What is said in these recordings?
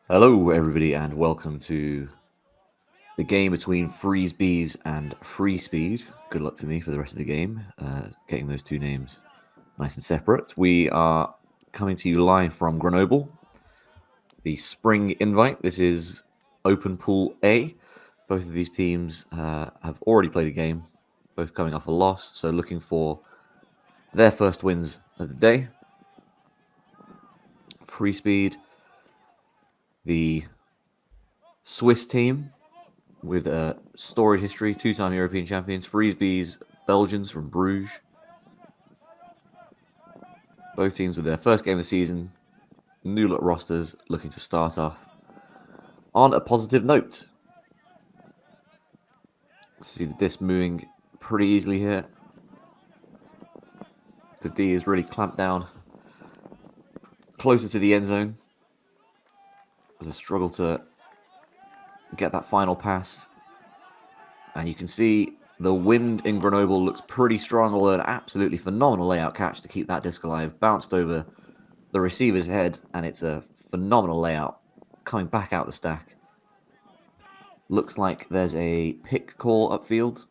Hello, everybody, and welcome to the game between Freeze and Freespeed. Good luck to me for the rest of the game, getting those two names nice and separate. We are coming to you live from Grenoble, the spring invite. This is Open Pool A. Both of these teams have already played a game, both coming off a loss, so looking for their first wins of the day. Freespeed, the Swiss team, with a storied history, two-time European champions. Freeze, Belgians from Bruges. Both teams with their first game of the season. New look rosters looking to start off on a positive note. See the disc moving pretty easily here. The D is really clamped down closer to the end zone. There's a struggle to get that final pass. And you can see the wind in Grenoble looks pretty strong, although an absolutely phenomenal layout catch to keep that disc alive. Bounced over the receiver's head, and it's a phenomenal layout coming back out the stack. Looks like there's a pick call upfield.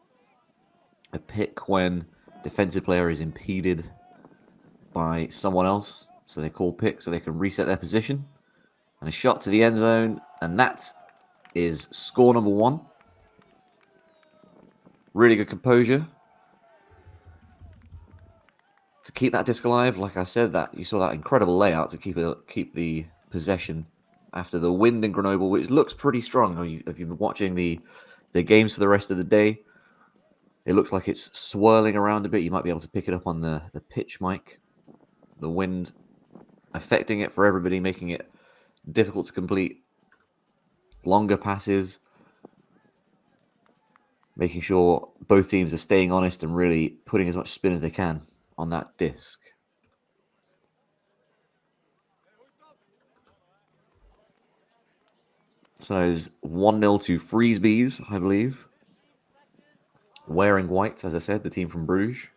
A pick when defensive player is impeded by someone else. So they call pick so they can reset their position. And a shot to the end zone, and that is score number one. Really good composure to keep that disc alive. Like I said, that you saw that incredible layout to keep the possession after the wind in Grenoble, which looks pretty strong. If you've been watching the games for the rest of the day, it looks like it's swirling around a bit. You might be able to pick it up on the pitch mic. The wind affecting it for everybody, making it difficult to complete longer passes, making sure both teams are staying honest and really putting as much spin as they can on that disc. So it's 1-0 to Freezebees, I believe. Wearing white, as I said, the team from Bruges.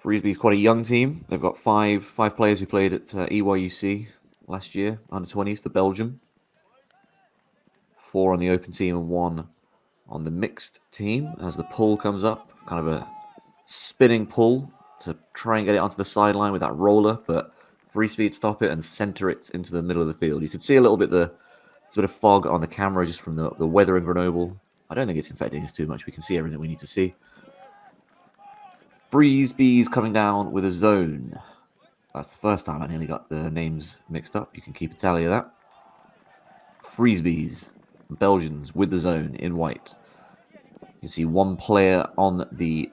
Freezebees quite a young team. They've got five players who played at EUCS last year, under 20s for Belgium. 4 on the open team and 1 on the mixed team. As the pull comes up, kind of a spinning pull to try and get it onto the sideline with that roller, but Freespeed stop it and center it into the middle of the field. You can see a little bit there's a bit of fog on the camera just from the weather in Grenoble. I don't think it's infecting us too much. We can see everything we need to see. Freezebees coming down with a zone. That's the first time I nearly got the names mixed up. You can keep a tally of that. Freezebees, Belgians with the zone in white. You can see one player on the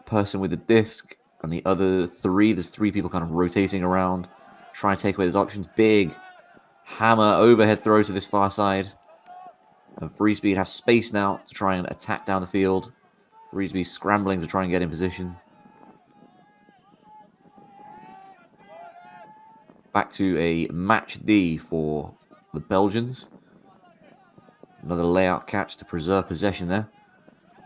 person with the disc, and the other there's 3 people kind of rotating around, trying to take away those options. Big hammer overhead throw to this far side. And Freespeed have space now to try and attack down the field. Freespeed scrambling to try and get in position. Back to a match D for the Belgians. Another layout catch to preserve possession there.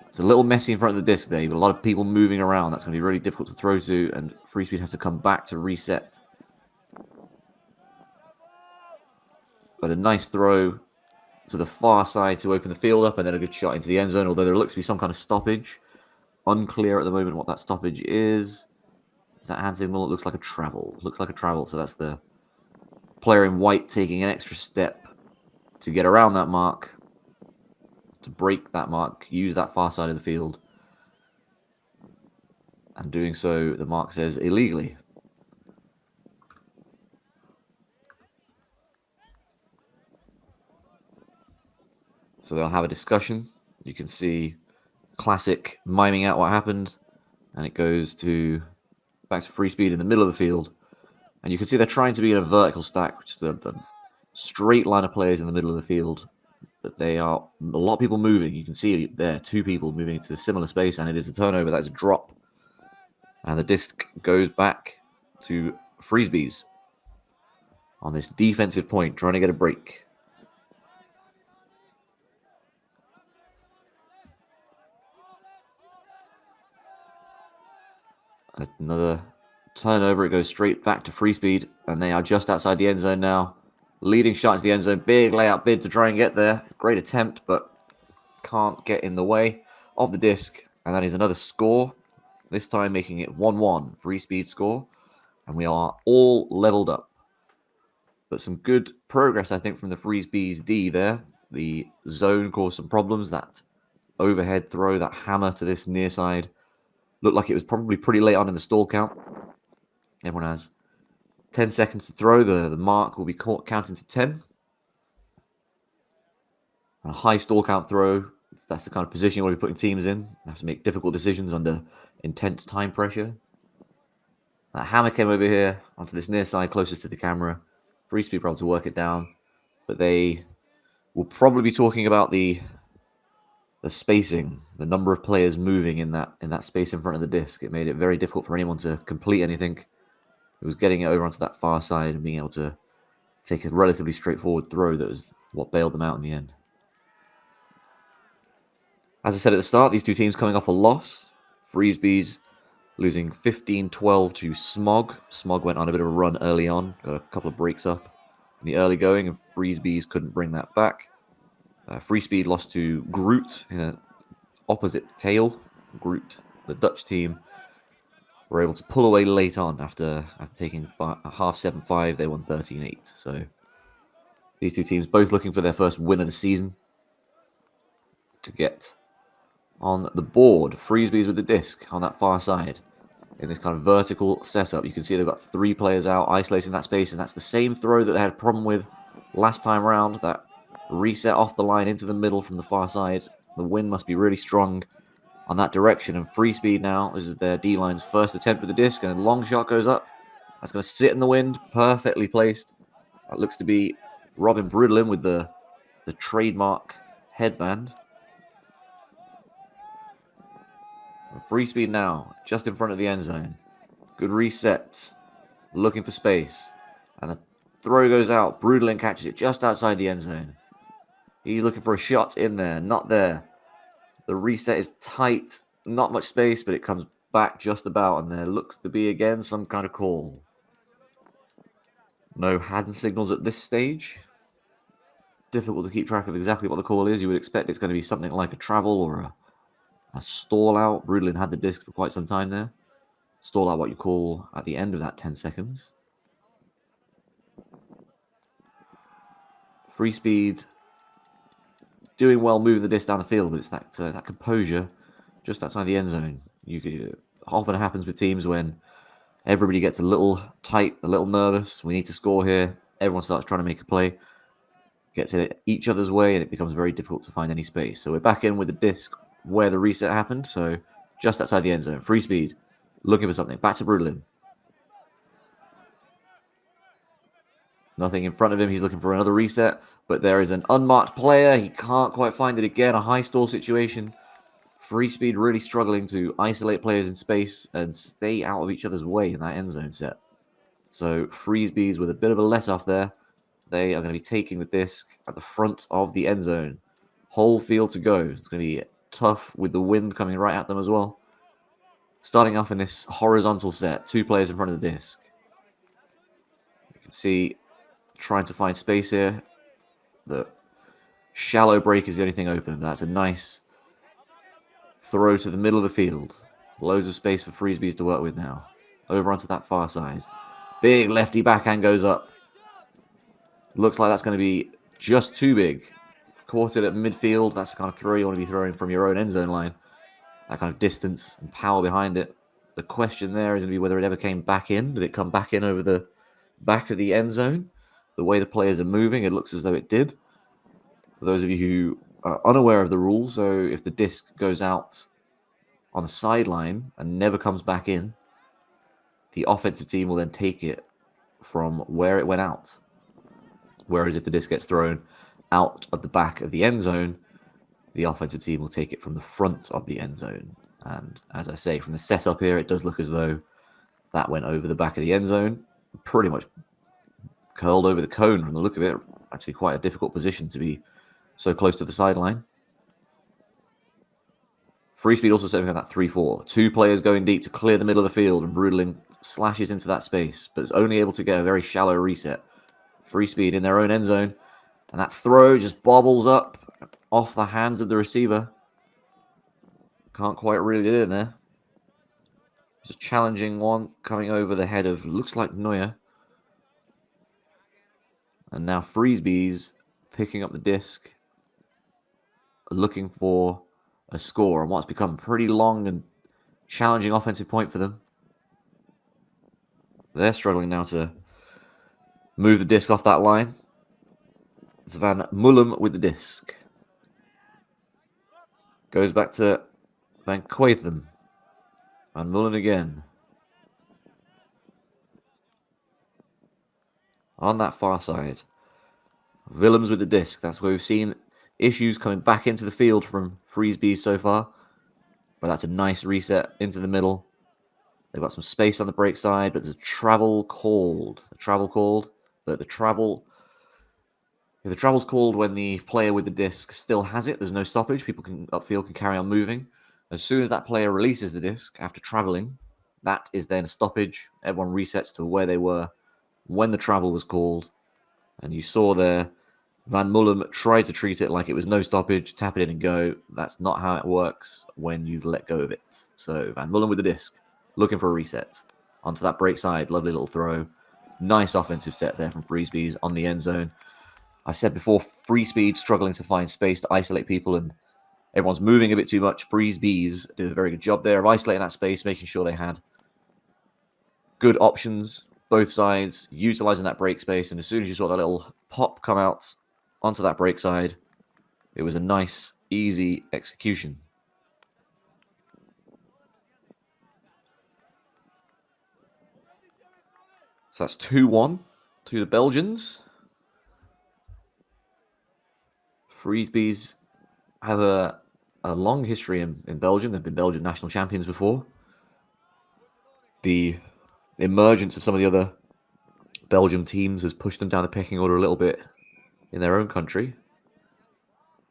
It's a little messy in front of the disc there. You've got a lot of people moving around. That's going to be really difficult to throw to, and Freespeed have to come back to reset. But a nice throw to the far side to open the field up, and then a good shot into the end zone, although there looks to be some kind of stoppage. Unclear at the moment what that stoppage is. Is that hand signal? It looks like a travel. Looks like a travel, so that's the player in white taking an extra step to get around that mark, to break that mark, use that far side of the field. And doing so, the mark says illegally. So they'll have a discussion. You can see classic miming out what happened, and it goes back to Freespeed in the middle of the field. And you can see they're trying to be in a vertical stack, which is the straight line of players in the middle of the field. But they are a lot of people moving. You can see there 2 people moving into a similar space, and it is a turnover. That's a drop. And the disc goes back to Freezebees on this defensive point, trying to get a break. Another turnover, it goes straight back to Freespeed, and they are just outside the end zone now. Leading shot into the end zone, big layout bid to try and get there. Great attempt, but can't get in the way of the disc. And that is another score, this time making it 1-1, Freespeed score. And we are all leveled up. But some good progress, I think, from the Freespeed's D there. The zone caused some problems. That overhead throw, that hammer to this near side, looked like it was probably pretty late on in the stall count. Everyone has 10 seconds to throw. The mark will be counting to 10. And a high stall count throw, that's the kind of position you want to be putting teams in. They have to make difficult decisions under intense time pressure. That hammer came over here onto this near side closest to the camera. Freespeed were able to work it down, but they will probably be talking about the spacing, the number of players moving in that space in front of the disc. It made it very difficult for anyone to complete anything. It was getting it over onto that far side and being able to take a relatively straightforward throw that was what bailed them out in the end. As I said at the start, these two teams coming off a loss. Freespeed's losing 15-12 to Smog. Smog went on a bit of a run early on, got a couple of breaks up in the early going, and Freespeed's couldn't bring that back. Freespeed lost to Groot in an opposite tail. Groot, the Dutch team, were able to pull away late on after taking a half 7-5. They won 13-8. So these two teams both looking for their first win of the season to get on the board. Freespeed's with the disc on that far side in this kind of vertical setup. You can see they've got 3 players out isolating that space, and that's the same throw that they had a problem with last time round. That reset off the line into the middle from the far side. The wind must be really strong on that direction, and Freespeed now, this is their D-line's first attempt with the disc, and a long shot goes up. That's going to sit in the wind, perfectly placed. That looks to be Robin Bridlin with the trademark headband. Freespeed now, just in front of the end zone. Good reset, looking for space. And a throw goes out. Bridlin catches it just outside the end zone. He's looking for a shot in there, not there. The reset is tight, not much space, but it comes back just about, and there looks to be, again, some kind of call. No hand signals at this stage. Difficult to keep track of exactly what the call is. You would expect it's going to be something like a travel or a stall out. Bridlin had the disc for quite some time there. Stall out, what you call at the end of that 10 seconds. Freespeed doing well, moving the disc down the field, but it's that composure just outside the end zone. Often happens with teams when everybody gets a little tight, a little nervous. We need to score here. Everyone starts trying to make a play, gets in each other's way, and it becomes very difficult to find any space. So we're back in with the disc where the reset happened, so just outside the end zone. Freespeed looking for something. Back to Bridlin. Nothing in front of him. He's looking for another reset, but there is an unmarked player. He can't quite find it again. A high stall situation. Freespeed really struggling to isolate players in space and stay out of each other's way in that end zone set. So Freespeed's with a bit of a let-off there. They are going to be taking the disc at the front of the end zone. Whole field to go. It's going to be tough with the wind coming right at them as well. Starting off in this horizontal set, 2 players in front of the disc. You can see trying to find space here. The shallow break is the only thing open. That's a nice throw to the middle of the field. Loads of space for Freespeeds to work with now. Over onto that far side. Big lefty backhand goes up. Looks like that's going to be just too big. Caught it at midfield. That's the kind of throw you want to be throwing from your own end zone line. That kind of distance and power behind it. The question there is going to be whether it ever came back in. Did it come back in over the back of the end zone? The way the players are moving, it looks as though it did. For those of you who are unaware of the rules, so if the disc goes out on the sideline and never comes back in, the offensive team will then take it from where it went out. Whereas if the disc gets thrown out of the back of the end zone, the offensive team will take it from the front of the end zone. And as I say, from the setup here, it does look as though that went over the back of the end zone. Pretty much curled over the cone from the look of it. Actually quite a difficult position to be so close to the sideline. Freespeed also setting up that 3-4. 2 players going deep to clear the middle of the field, and Brutalin slashes into that space, but is only able to get a very shallow reset. Freespeed in their own end zone, and that throw just bobbles up off the hands of the receiver. Can't quite reel it in there. It's a challenging one coming over the head of, looks like Neuer. And now Freezebees picking up the disc, looking for a score on what's become a pretty long and challenging offensive point for them. They're struggling now to move the disc off that line. It's Van Mullum with the disc. Goes back to Van Quatham. Van Mullen again. On that far side. Willems with the disc. That's where we've seen issues coming back into the field from Freezebees so far. But that's a nice reset into the middle. They've got some space on the break side, but there's a travel called. But the travel... If the travel's called when the player with the disc still has it, there's no stoppage. People can upfield can carry on moving. As soon as that player releases the disc after traveling, that is then a stoppage. Everyone resets to where they were when the travel was called. And you saw there, Van Mullum tried to treat it like it was no stoppage, tap it in and go. That's not how it works when you've let go of it. So Van Mullum with the disc, looking for a reset. Onto that break side, lovely little throw. Nice offensive set there from Freezebees on the end zone. I said before, Freespeed struggling to find space to isolate people, and everyone's moving a bit too much. Freezebees did a very good job there of isolating that space, making sure they had good options, both sides, utilizing that break space. And as soon as you saw that little pop come out onto that break side, it was a nice, easy execution. So that's 2-1 to the Belgians. Freezebees have a long history in Belgium. They've been Belgian national champions before. The emergence of some of the other Belgium teams has pushed them down the pecking order a little bit in their own country.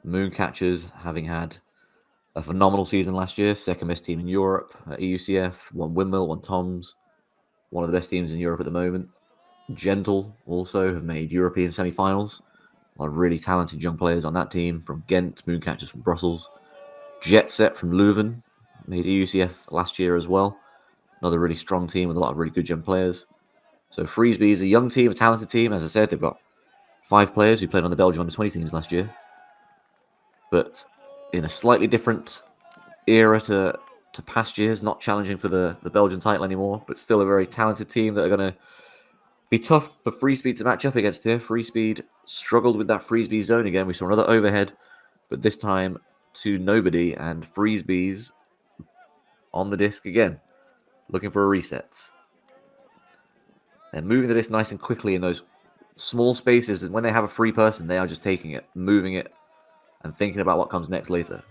Mooncatchers having had a phenomenal season last year, second best team in Europe at EUCF, won Windmill, won Toms, one of the best teams in Europe at the moment. Gentle also have made European semi-finals. A lot of really talented young players on that team from Ghent, Mooncatchers from Brussels. Jet Set from Leuven made EUCF last year as well. Another really strong team with a lot of really good young players. So Freesby is a young team, a talented team. As I said, they've got 5 players who played on the Belgium under-20 teams last year. But in a slightly different era to past years, not challenging for the Belgian title anymore, but still a very talented team that are going to be tough for Freespeed to match up against here. Freespeed struggled with that Freesby zone again. We saw another overhead, but this time to nobody, and Freesbees on the disc again, looking for a reset. They're moving the disc nice and quickly in those small spaces, and when they have a free person, they are just taking it, moving it, and thinking about what comes next later.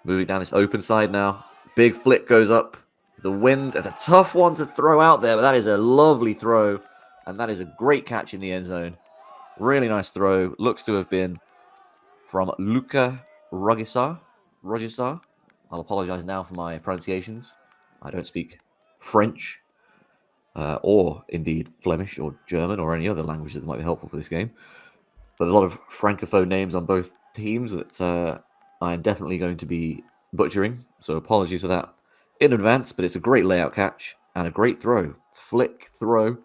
Moving down this open side now. Big flick goes up. The wind, it's a tough one to throw out there, but that is a lovely throw. And that is a great catch in the end zone. Really nice throw. Looks to have been from Luca Rogisar. I'll apologize now for my pronunciations. I don't speak French, or indeed Flemish or German or any other languages that might be helpful for this game. But there's a lot of francophone names on both teams that I am definitely going to be butchering. So apologies for that in advance, but it's a great layout catch and a great throw. Flick throw.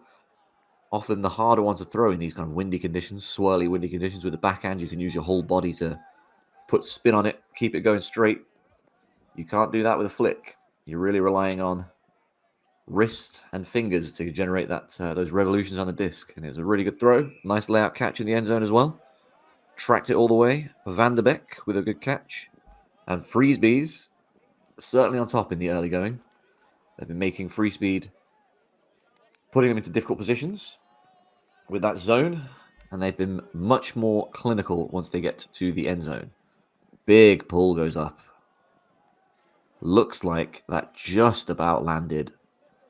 Often the harder one to throw in these kind of windy conditions, swirly windy conditions. With the backhand, you can use your whole body to put spin on it, keep it going straight. You can't do that with a flick. You're really relying on wrist and fingers to generate that those revolutions on the disc. And it was a really good throw. Nice layout catch in the end zone as well. Tracked it all the way. Van der Beek with a good catch. And Freezebees certainly on top in the early going. They've been making Freespeed, putting them into difficult positions with that zone, and they've been much more clinical once they get to the end zone. Big pull goes up. Looks like that just about landed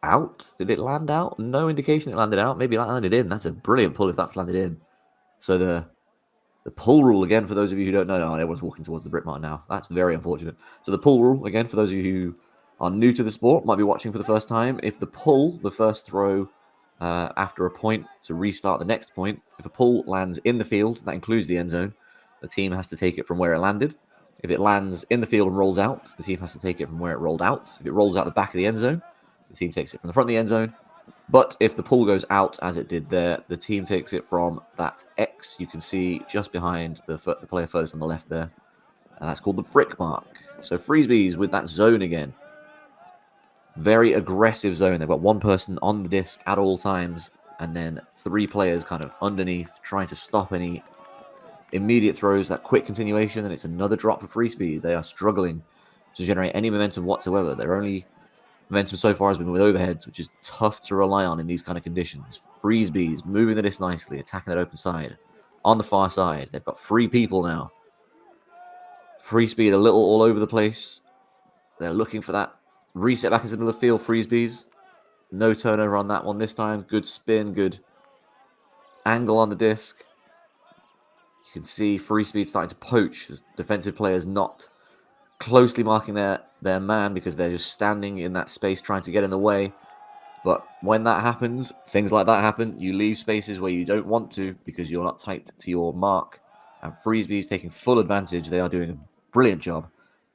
out. Did it land out? No indication it landed out. Maybe it landed in. That's a brilliant pull if that's landed in. So the The pull rule, again, for those of you who don't know, everyone's walking towards the Brickmart now. That's very unfortunate. So the pull rule, again, for those of you who are new to the sport, might be watching for the first time, if the pull, the first throw after a point to restart the next point, if a pull lands in the field, that includes the end zone, the team has to take it from where it landed. If it lands in the field and rolls out, the team has to take it from where it rolled out. If it rolls out the back of the end zone, the team takes it from the front of the end zone. But if the pull goes out, as it did there, the team takes it from that X you can see just behind the player first on the left there. And that's called the brick mark. So Freezebees with that zone again. Very aggressive zone. They've got one person on the disc at all times, and then 3 players kind of underneath trying to stop any immediate throws, that quick continuation, and it's another drop for Freespeed. They are struggling to generate any momentum whatsoever. Their only momentum so far has been with overheads, which is tough to rely on in these kind of conditions. Freezebees moving the disc nicely, attacking that open side. On the far side, they've got 3 people now. Freespeed a little all over the place. They're looking for that reset back into the middle of the field. Freezebees, no turnover on that one this time. Good spin, good angle on the disc. You can see Freespeed starting to poach as defensive players not closely marking their man because they're just standing in that space trying to get in the way. But when that happens, things like that happen. You leave spaces where you don't want to because you're not tight to your mark. And Freespeed's taking full advantage. They are doing a brilliant job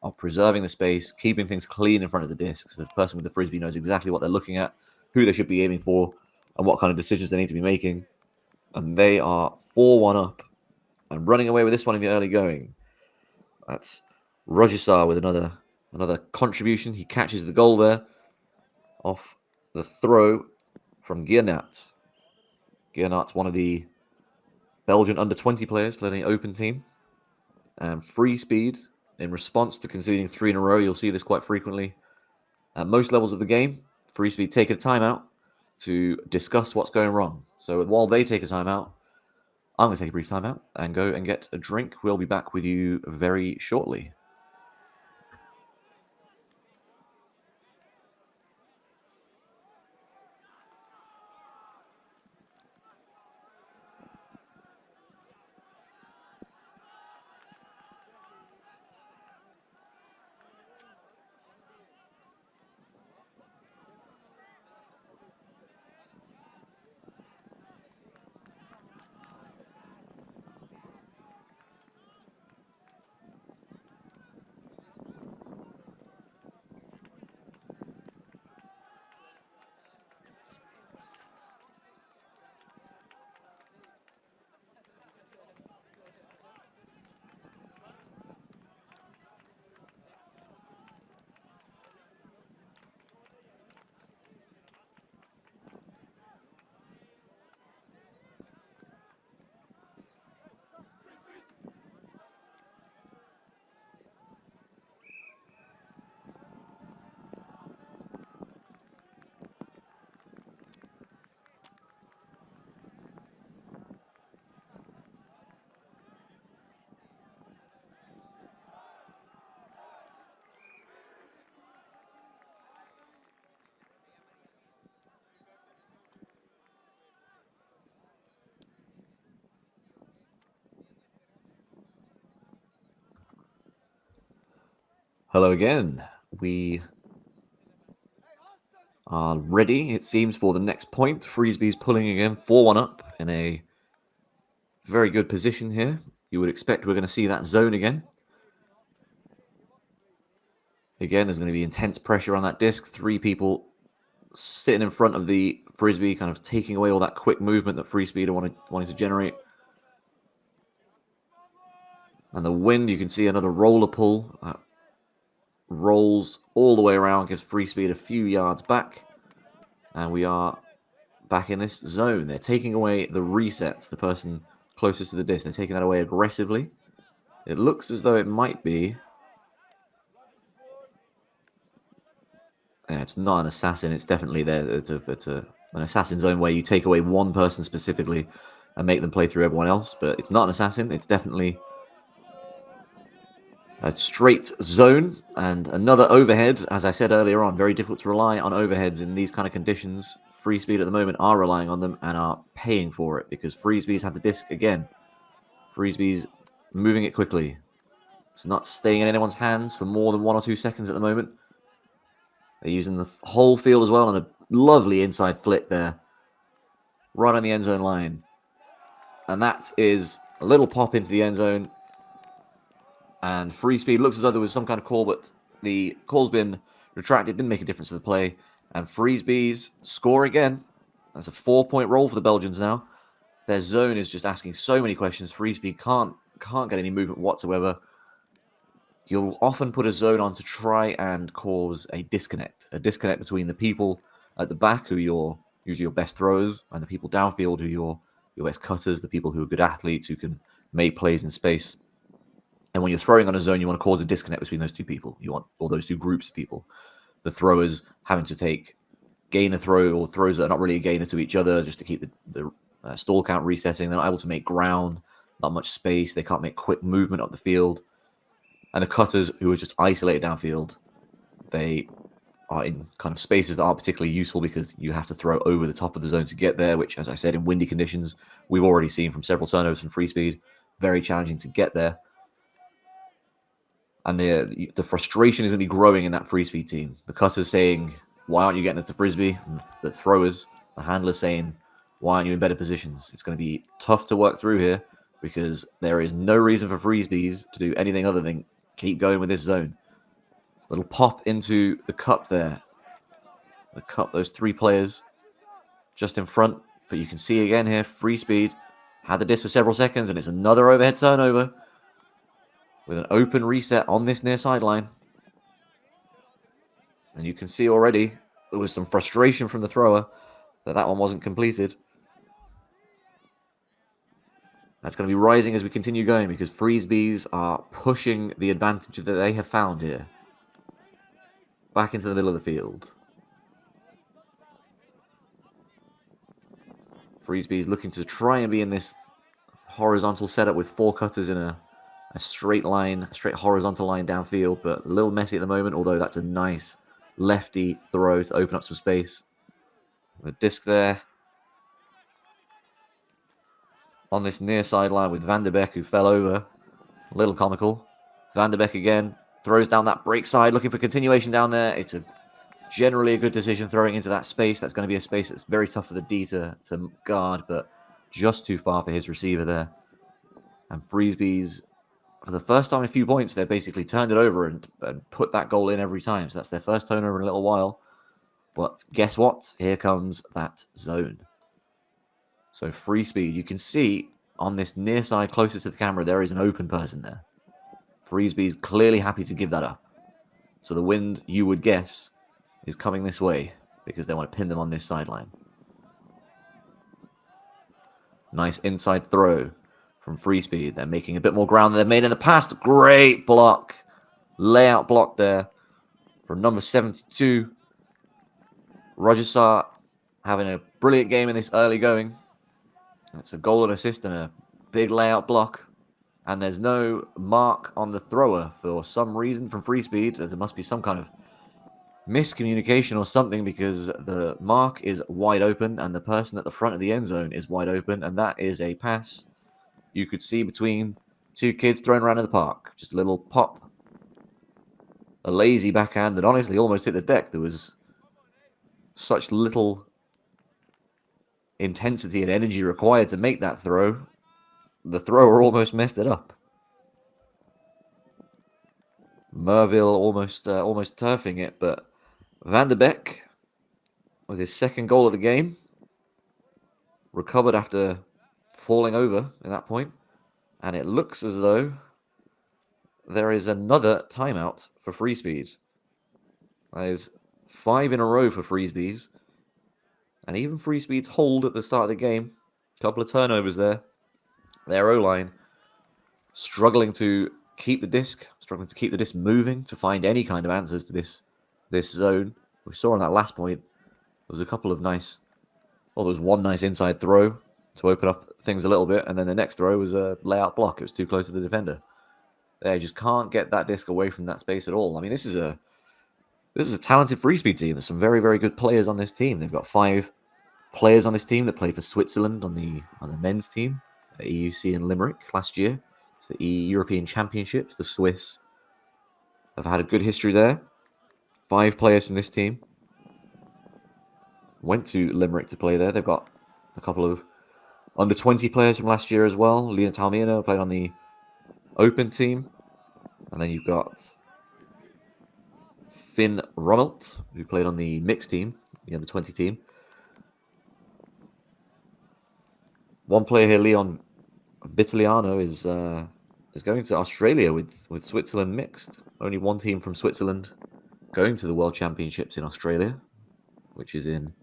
of preserving the space, keeping things clean in front of the disc. So the person with the Frisbee knows exactly what they're looking at, who they should be aiming for, and what kind of decisions they need to be making. And they are 4-1 up and running away with this one in the early going. That's Rajasar with another contribution. He catches the goal there off the throw from Giernat. Giernat's one of the Belgian under-20 players playing the open team. And Freespeed, in response to conceding 3 in a row, you'll see this quite frequently at most levels of the game. Freespeed take a timeout to discuss what's going wrong. So while they take a timeout, I'm going to take a brief timeout and go and get a drink. We'll be back with you very shortly. Hello again. We are ready, it seems, for the next point. Freesbee's pulling again, 4-1 up in a very good position here. You would expect we're going to see that zone again. Again, there's going to be intense pressure on that disc. 3 people sitting in front of the Frisbee, kind of taking away all that quick movement that Freespeed are wanting to generate. And the wind, you can see another roller pull. Rolls all the way around, gives Freespeed a few yards back. And we are back in this zone. They're taking away the resets, the person closest to the disc. They're taking that away aggressively. It looks as though it might be... Yeah, it's not an assassin. It's definitely there. It's an assassin zone where you take away one person specifically and make them play through everyone else. But it's not an assassin. It's definitely a straight zone and another overhead. As I said earlier on, very difficult to rely on overheads in these kind of conditions. Freespeed at the moment are relying on them and are paying for it because Freespeed's had the disc again. Freespeed's moving it quickly. It's not staying in anyone's hands for more than 1 or 2 seconds at the moment. They're using the whole field as well, and a lovely inside flick there. Right on the end zone line. And that is a little pop into the end zone. And Freespeed looks as though there was some kind of call, but the call's been retracted. Didn't make a difference to the play. And Freespeed's score again. That's a 4-point roll for the Belgians now. Their zone is just asking so many questions. Freespeed can't get any movement whatsoever. You'll often put a zone on to try and cause a disconnect between the people at the back, who are usually your best throwers, and the people downfield, who are your best cutters, the people who are good athletes, who can make plays in space. And when you're throwing on a zone, you want to cause a disconnect between those two people. You want, or those two groups of people. The throwers having to take gainer throw, or throws that are not really a gainer to each other, just to keep the stall count resetting. They're not able to make ground, not much space. They can't make quick movement up the field. And the cutters, who are just isolated downfield, they are in kind of spaces that aren't particularly useful because you have to throw over the top of the zone to get there, which, as I said, in windy conditions, we've already seen from several turnovers from Freespeed, very challenging to get there. And the frustration is going to be growing in that Freespeed team. The cutters saying, why aren't you getting us to Frisbee? And the throwers, the handlers saying, why aren't you in better positions? It's going to be tough to work through here because there is no reason for Freesbees to do anything other than keep going with this zone. Little pop into the cup there. The cup, those 3 players just in front. But you can see again here, Freespeed had the disc for several seconds, and it's another overhead turnover with an open reset on this near sideline. And you can see already there was some frustration from the thrower that one wasn't completed. That's going to be rising as we continue going because Freesbees are pushing the advantage that they have found here back into the middle of the field. Freesbees looking to try and be in this horizontal setup with 4 cutters in a straight horizontal line downfield, but a little messy at the moment, although that's a nice lefty throw to open up some space. The disc there on this near sideline with Van der Beek, who fell over. A little comical. Van der Beek again throws down that break side, looking for continuation down there. It's generally a good decision throwing into that space. That's going to be a space that's very tough for the D to guard, but just too far for his receiver there. And Freesbees, for the first time in a few points, they've basically turned it over and put that goal in every time. So that's their first turnover in a little while. But guess what? Here comes that zone. So Freespeed, you can see on this near side closest to the camera, there is an open person there. Freespeed's clearly happy to give that up. So the wind, you would guess, is coming this way because they want to pin them on this sideline. Nice inside throw from Freespeed. They're making a bit more ground than they've made in the past. Great block. Layout block there from number 72. Rajasar having a brilliant game in this early going. It's a goal and assist and a big layout block. And there's no mark on the thrower for some reason from Freespeed. There must be some kind of miscommunication or something because the mark is wide open and the person at the front of the end zone is wide open. And that is a pass you could see between 2 kids thrown around in the park. Just a little pop. A lazy backhand that honestly almost hit the deck. There was such little intensity and energy required to make that throw. The thrower almost messed it up. Merville almost turfing it, but Van der Beek, with his second goal of the game, recovered after falling over at that point, and it looks as though there is another timeout for Freespeed. That is 5 in a row for Freesbees, and even Freespeed's hold at the start of the game, a couple of turnovers there. Their O-line struggling to keep the disc, moving to find any kind of answers to this zone. We saw on that last point, there was a couple of nice, there was one nice inside throw to open up things a little bit, and then the next throw was a layout block. It was too close to the defender. They just can't get that disc away from that space at all. I mean, this is a talented Freespeed team. There's some very, very good players on this team. They've got 5 players on this team that play for Switzerland on the men's team. EUC in Limerick last year. It's the European Championships. The Swiss have had a good history there. 5 players from this team went to Limerick to play there. They've got a couple of under-20 players from last year as well. Lena Talmina played on the Open team. And then you've got Finn Rummelt, who played on the mixed team, the under-20 team. One player here, Leon Vitaliano, is going to Australia with Switzerland mixed. Only one team from Switzerland going to the World Championships in Australia, which is in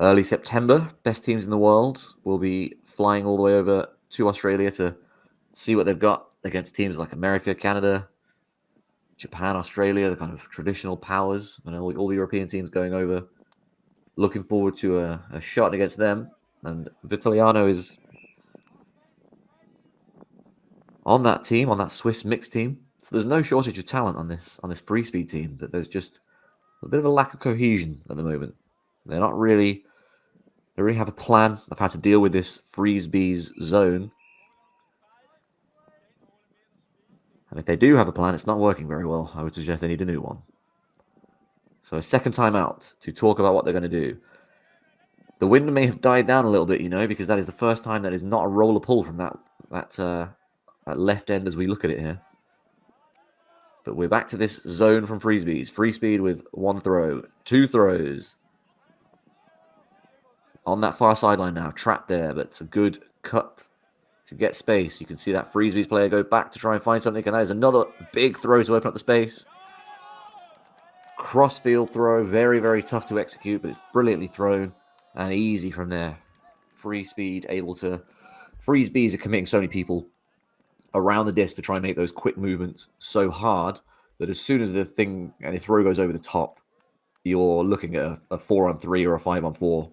early September. Best teams in the world will be flying all the way over to Australia to see what they've got against teams like America, Canada, Japan, Australia, the kind of traditional powers, and all the European teams going over. Looking forward to a shot against them. And Vitaliano is on that team, on that Swiss mixed team. So there's no shortage of talent on this Freespeed team, but there's just a bit of a lack of cohesion at the moment. They really have a plan of how to deal with this Freezebees zone. And if they do have a plan, it's not working very well. I would suggest they need a new one. So a second time out to talk about what they're going to do. The wind may have died down a little bit, because that is the first time that is not a roller pull from that left end as we look at it here. But we're back to this zone from Freezebees. Freespeed with 1 throw, 2 throws. On that far sideline now, trapped there, but it's a good cut to get space. You can see that Freezebees player go back to try and find something, and that is another big throw to open up the space. Cross-field throw, very, very tough to execute, but it's brilliantly thrown and easy from there. Freespeed able to... Freezebees are committing so many people around the disc to try and make those quick movements so hard that as soon as the throw goes over the top, you're looking at a 4-on-3 or a 5-on-4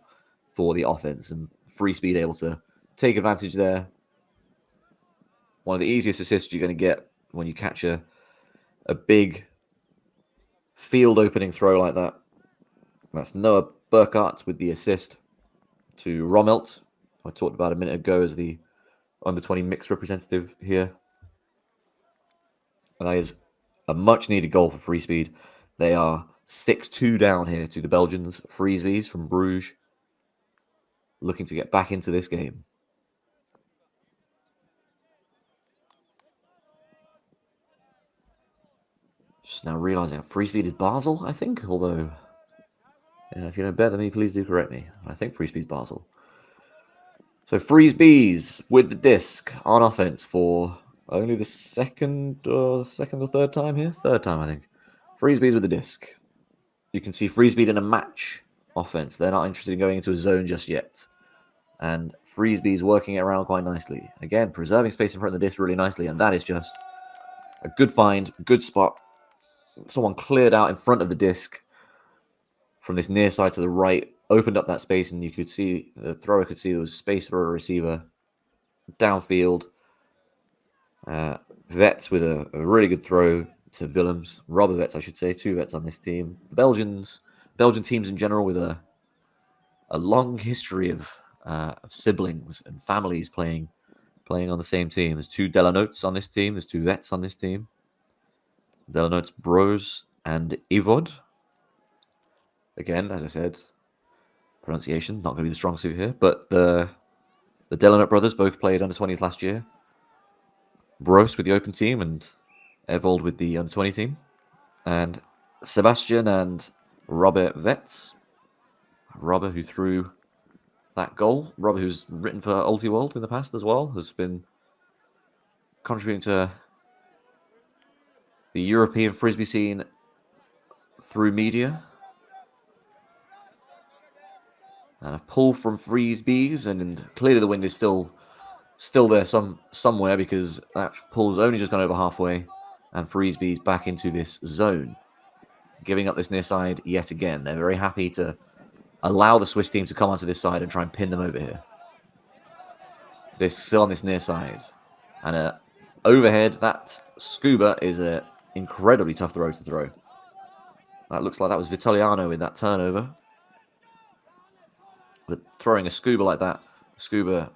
for the offense, and Freespeed able to take advantage there. One of the easiest assists you're going to get when you catch a big field opening throw like that. That's Noah Burkhardt with the assist to Rommelt, I talked about a minute ago as the under-20 mixed representative here. And that is a much-needed goal for Freespeed. They are 6-2 down here to the Belgians. Freezebees from Bruges looking to get back into this game. Just now realizing Freespeed is Basel, I think, although if you know better than me, please do correct me. I think Freespeed's Basel. So Freezebees with the disc on offense for only the second or third time here? Third time, I think. Freezebees with the disc. You can see Freespeed in a match offense. They're not interested in going into a zone just yet. And Freezebees working it around quite nicely. Again, preserving space in front of the disc really nicely, and that is just a good find, good spot. Someone cleared out in front of the disc from this near side to the right, opened up that space, and you could see, the thrower could see there was space for a receiver downfield. Vets with a really good throw to Willems. Robber Vets, I should say. 2 vets on this team. The Belgian teams in general with a long history of siblings and families playing on the same team. There's 2 Delanotes on this team. There's 2 vets on this team. Delanotes Bros and Ivod. Again, as I said, pronunciation not going to be the strong suit here, but the Delanote brothers both played under 20s last year. Bros with the open team and Evold with the under 20 team. And Sebastian and Robert Vets. Robert, who threw that goal. Robert, who's written for Ultiworld in the past as well, has been contributing to the European Frisbee scene through media. And a pull from Freezebees, and clearly the wind is still there somewhere, because that pull's only just gone over halfway, and Freezebees back into this zone, giving up this near side yet again. They're very happy to allow the Swiss team to come onto this side and try and pin them over here. They're still on this near side, and overhead, that scuba is an incredibly tough throw to throw. That looks like that was Vitaliano with that turnover. But throwing a scuba like that, scuba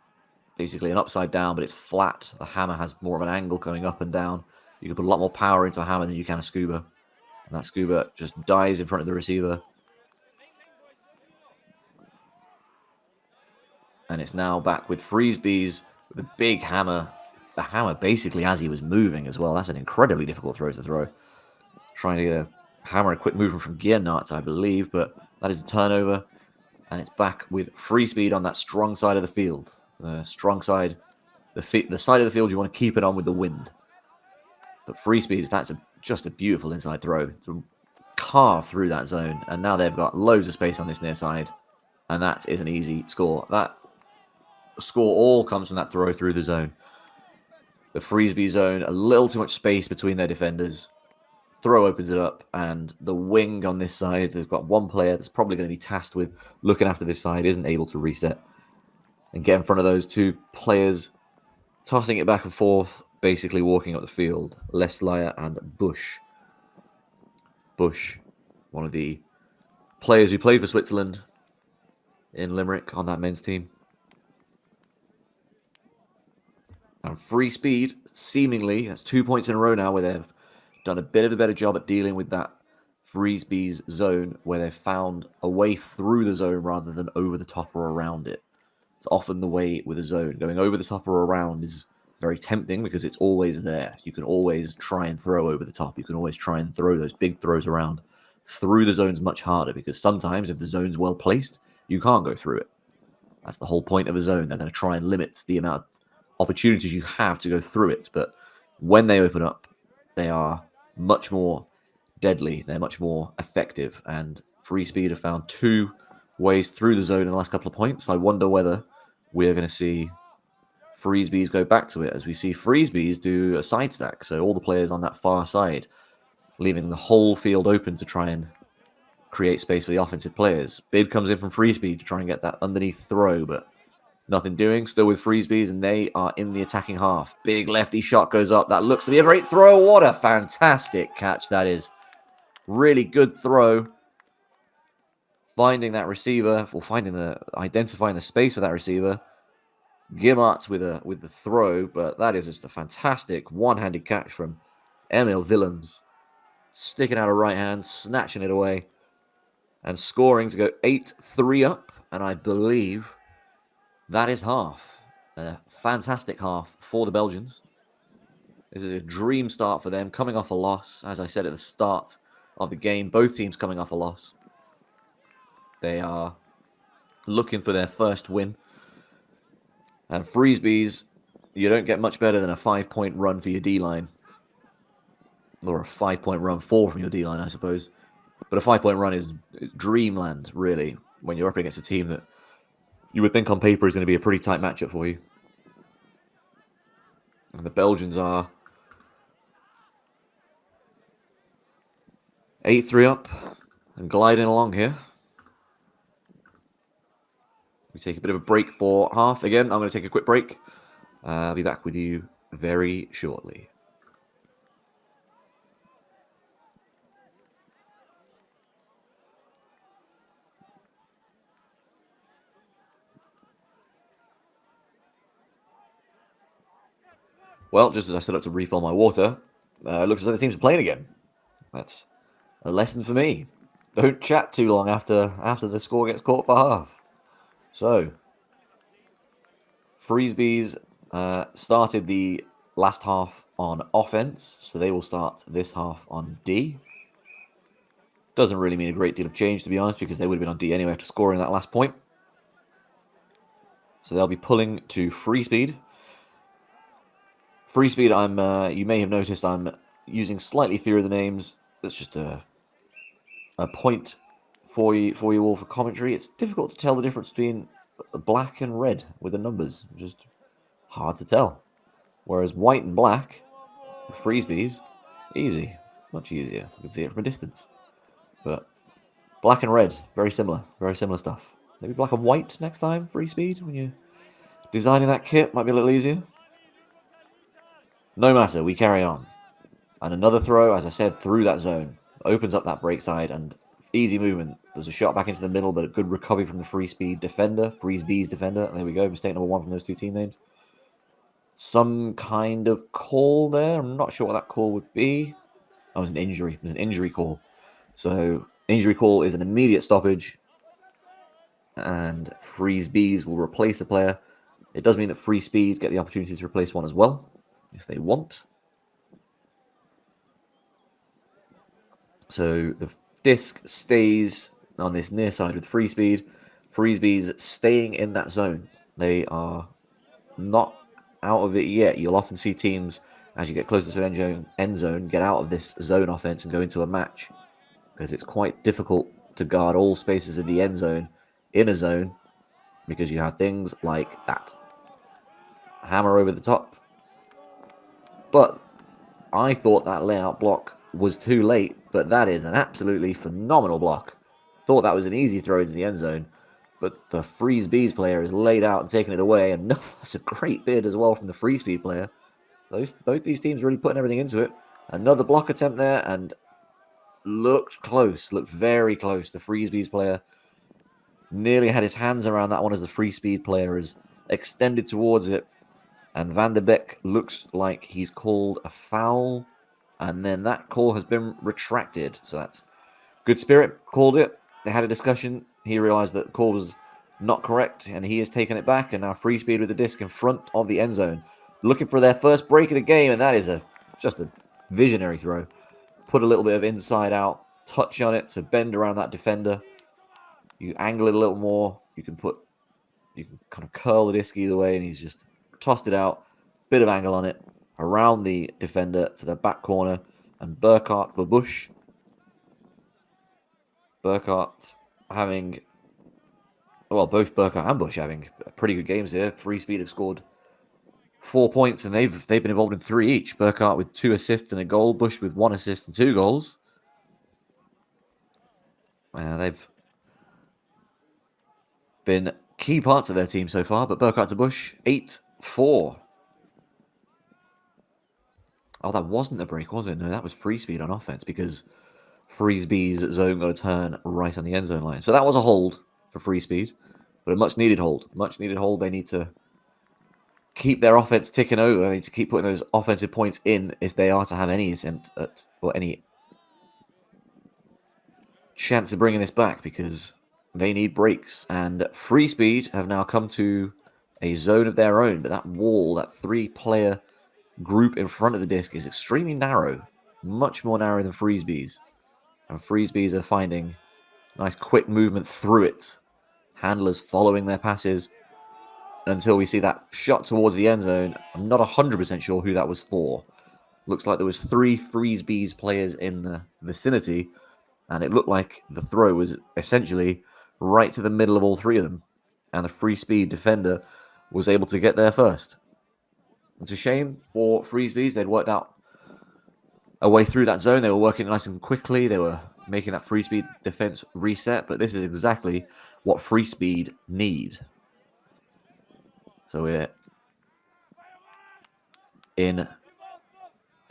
basically an upside down, but it's flat. The hammer has more of an angle going up and down. You can put a lot more power into a hammer than you can a scuba. And that scuba just dies in front of the receiver. And it's now back with Freezebees with a big hammer. The hammer basically as he was moving as well. That's an incredibly difficult throw to throw. Trying to get a hammer a quick movement from Gear Nuts, I believe, but that is a turnover. And it's back with Freespeed on that strong side of the field. The strong side, the side of the field you want to keep it on with the wind. But Freespeed, that's just a beautiful inside throw to carve through that zone. And now they've got loads of space on this near side. And that is an easy score. That score all comes from that throw through the zone. The Freespeed zone, a little too much space between their defenders. Throw opens it up, and the wing on this side, they've got one player that's probably going to be tasked with looking after this side, isn't able to reset and get in front of those two players, tossing it back and forth, basically walking up the field. Leslyer and Bush. Bush, one of the players who played for Switzerland in Limerick on that men's team. And Freespeed, seemingly, that's 2 points in a row now where they've done a bit of a better job at dealing with that Freespeed's zone, where they've found a way through the zone rather than over the top or around it. It's often the way with a zone. Going over the top or around is very tempting because it's always there. You can always try and throw over the top. You can always try and throw those big throws around. Through the zone's much harder because sometimes if the zone's well placed, you can't go through it. That's the whole point of a zone. They're going to try and limit the amount of opportunities you have to go through it. But when they open up, they are much more deadly. They're much more effective. And Freespeed have found 2 ways through the zone in the last couple of points. I wonder whether we're going to see Freespeeds go back to it as we see Freespeeds do a side stack. So all the players on that far side, leaving the whole field open to try and create space for the offensive players. Bid comes in from Freespeed to try and get that underneath throw, but nothing doing. Still with Freespeeds, and they are in the attacking half. Big lefty shot goes up. That looks to be a great throw. What a fantastic catch that is. Really good throw. Finding that receiver, or identifying the space for that receiver. Gimmart with the throw, but that is just a fantastic one-handed catch from Emil Willems. Sticking out a right hand, snatching it away, and scoring to go 8-3 up. And I believe that is half. A fantastic half for the Belgians. This is a dream start for them, coming off a loss. As I said at the start of the game, both teams coming off a loss. They are looking for their first win. And Freespeeds, you don't get much better than a 5-point run for your D-line. Or a 5-point run 4 from your D-line, I suppose. But a 5-point run is dreamland, really, when you're up against a team that you would think on paper is going to be a pretty tight matchup for you. And the Belgians are 8-3 up and gliding along here. We take a bit of a break for half. Again, I'm going to take a quick break. I'll be back with you very shortly. Well, just as I set up to refill my water, it looks as though the teams are playing again. That's a lesson for me. Don't chat too long after the score gets caught for half. So, Freespeeds started the last half on offense, so they will start this half on D. Doesn't really mean a great deal of change, to be honest, because they would have been on D anyway after scoring that last point. So they'll be pulling to Freespeed. Freespeed, you may have noticed I'm using slightly fewer of the names. That's just a point for you all for commentary. It's difficult to tell the difference between black and red with the numbers. Just hard to tell. Whereas white and black, Freespeeds, easy. Much easier. You can see it from a distance. But black and red, very similar stuff. Maybe black and white next time, Freespeed, when you're designing that kit, might be a little easier. No matter, we carry on. And another throw, as I said, through that zone. Opens up that break side, and Easy movement. There's a shot back into the middle, but a good recovery from the Freespeed defender. Freezebee's defender. And there we go. Mistake number 1 from those 2 team names. Some kind of call there. I'm not sure what that call would be. That was an injury. It was an injury call. So injury call is an immediate stoppage. And Freezebee's will replace the player. It does mean that Freespeed get the opportunity to replace one as well, if they want. So the disc stays on this near side with Freespeed. Freezebee's staying in that zone. They are not out of it yet. You'll often see teams, as you get closer to an end zone, get out of this zone offense and go into a match, because it's quite difficult to guard all spaces in the end zone in a zone, because you have things like that hammer over the top. But I thought that layout block was too late, but that is an absolutely phenomenal block. Thought that was an easy throw into the end zone, but the Freezebee's player is laid out and taking it away, and that's a great bid as well from the Freespeed player. Both these teams really putting everything into it. Another block attempt there, and looked close, looked very close. The Freezebee's player nearly had his hands around that one as the Freespeed player is extended towards it. And Van der Beek looks like he's called a foul. And then that call has been retracted. So that's Good Spirit called it. They had a discussion. He realized that the call was not correct. And he has taken it back. And now Freespeed with the disc in front of the end zone. Looking for their first break of the game. And that is just a visionary throw. Put a little bit of inside out touch on it to bend around that defender. You angle it a little more. You can kind of curl the disc either way. And he's just tossed it out, bit of angle on it, around the defender to the back corner, and Burkhardt for Bush. Burkhardt having, well, both Burkhardt and Bush having pretty good games here. Freespeed have scored 4 points, and they've been involved in 3 each. Burkhardt with 2 assists and a goal, Bush with 1 assist and 2 goals. They've been key parts of their team so far, but Burkhardt to Bush, 8-4. Oh, that wasn't a break, was it? No, that was Freespeed on offense, because Freezebee's zone got a turn right on the end zone line. So that was a hold for Freespeed, but a much-needed hold. Much-needed hold. They need to keep their offense ticking over. They need to keep putting those offensive points in if they are to have any attempt at, or any chance of bringing this back, because they need breaks. And Freespeed have now come to a zone of their own, but that wall, that 3-player group in front of the disc is extremely narrow, much more narrow than Freezebee's. And Freezebee's are finding nice quick movement through it. Handlers following their passes until we see that shot towards the end zone. I'm not 100% sure who that was for. Looks like there was 3 Freezebee's players in the vicinity, and it looked like the throw was essentially right to the middle of all 3 of them, and the Freespeed defender was able to get there first. It's a shame for Freezebee's. They'd worked out a way through that zone. They were working nice and quickly. They were making that Freespeed defense reset, but this is exactly what Freespeed need. So we're in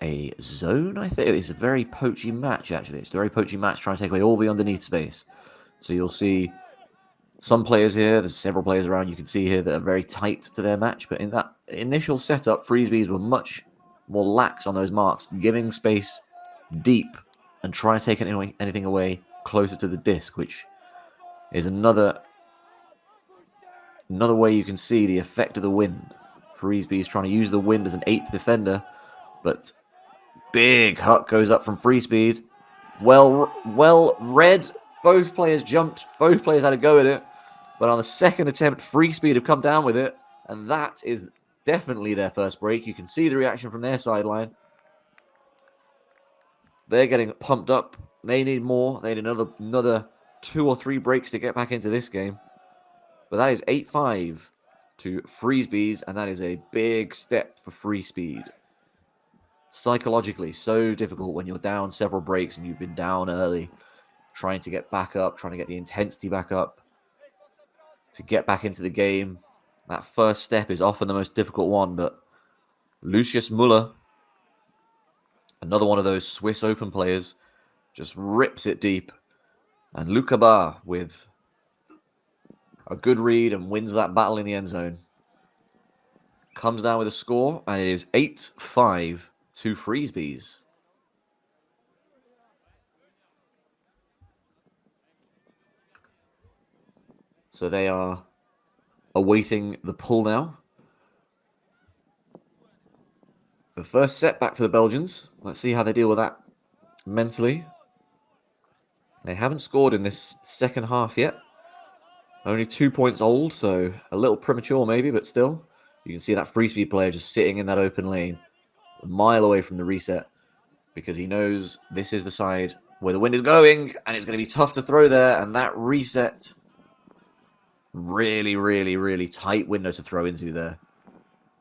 a zone, I think. It's a very poachy match, actually. It's a very poachy match trying to take away all the underneath space. So you'll see some players here. There's several players around you can see here that are very tight to their match. But in that initial setup, Freezebee's were much more lax on those marks, giving space deep and trying to take anything away closer to the disc, which is another way you can see the effect of the wind. Freezebee's trying to use the wind as an 8th defender, but big hut goes up from Freespeed. Well read. Both players jumped. Both players had a go at it. But on the second attempt, Freespeed have come down with it. And that is definitely their first break. You can see the reaction from their sideline. They're getting pumped up. They need more. They need another 2 or 3 breaks to get back into this game. But that is 8-5 to Freezebee's. And that is a big step for Freespeed. Psychologically, so difficult when you're down several breaks and you've been down early. Trying to get back up, trying to get the intensity back up, to get back into the game. That first step is often the most difficult one, but Lucius Müller, another one of those Swiss Open players, just rips it deep. And Lukaba with a good read and wins that battle in the end zone. Comes down with a score, and it is 8-5 to Freezebees. So they are awaiting the pull now. The first setback for the Belgians. Let's see how they deal with that mentally. They haven't scored in this second half yet. Only 2 points old, so a little premature maybe, but still. You can see that Freespeed player just sitting in that open lane, a mile away from the reset, because he knows this is the side where the wind is going, and it's going to be tough to throw there, and that reset, really, really, really tight window to throw into there.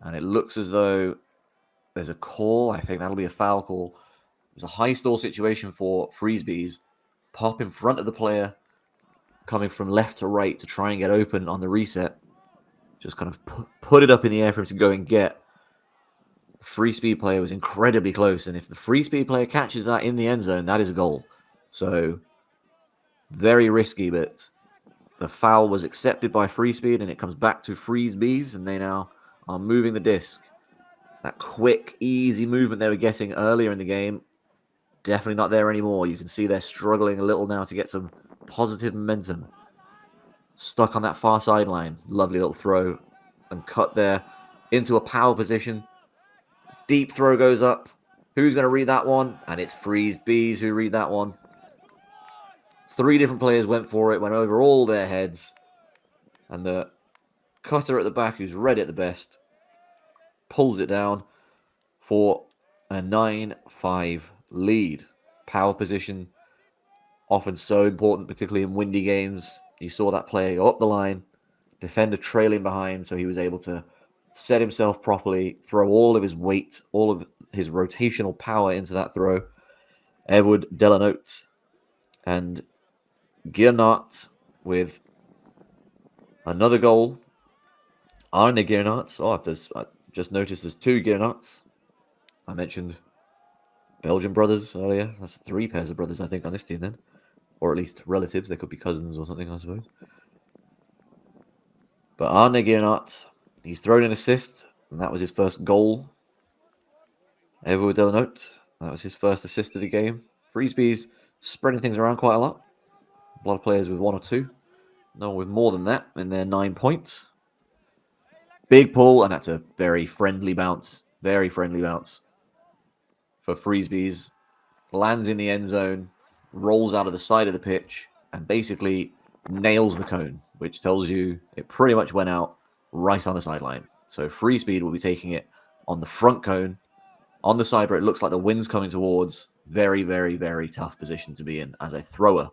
And it looks as though there's a call. I think that'll be a foul call. It was a high stall situation for Freezebees. Pop in front of the player, coming from left to right to try and get open on the reset. Just kind of put it up in the air for him to go and get. The Freespeed player was incredibly close, and if the Freespeed player catches that in the end zone, that is a goal. So, very risky, but the foul was accepted by Freespeed, and it comes back to Freezebees, and they now are moving the disc. That quick, easy movement they were getting earlier in the game, definitely not there anymore. You can see they're struggling a little now to get some positive momentum. Stuck on that far sideline. Lovely little throw and cut there into a power position. Deep throw goes up. Who's going to read that one? And it's Freezebees who read that one. 3 different players went for it, went over all their heads. And the cutter at the back, who's read it the best, pulls it down for a 9-5 lead. Power position, often so important, particularly in windy games. You saw that player go up the line, defender trailing behind, so he was able to set himself properly, throw all of his weight, all of his rotational power into that throw. Edward Delanote and Giernat with another goal. Arne Giernat. Oh, I just noticed there's 2 Giernats. I mentioned Belgian brothers earlier. That's 3 pairs of brothers, I think, on this team then. Or at least relatives. They could be cousins or something, I suppose. But Arne Giernat, he's thrown an assist, and that was his first goal. Edward Delanote, that was his first assist of the game. Freezebees spreading things around quite a lot. A lot of players with 1 or 2. No one with more than that in their 9 points. Big pull, and that's a very friendly bounce. Very friendly bounce for Freezebees. Lands in the end zone, rolls out of the side of the pitch, and basically nails the cone, which tells you it pretty much went out right on the sideline. So Freespeed will be taking it on the front cone, on the side where it looks like the wind's coming towards. Very, very, very tough position to be in as a thrower.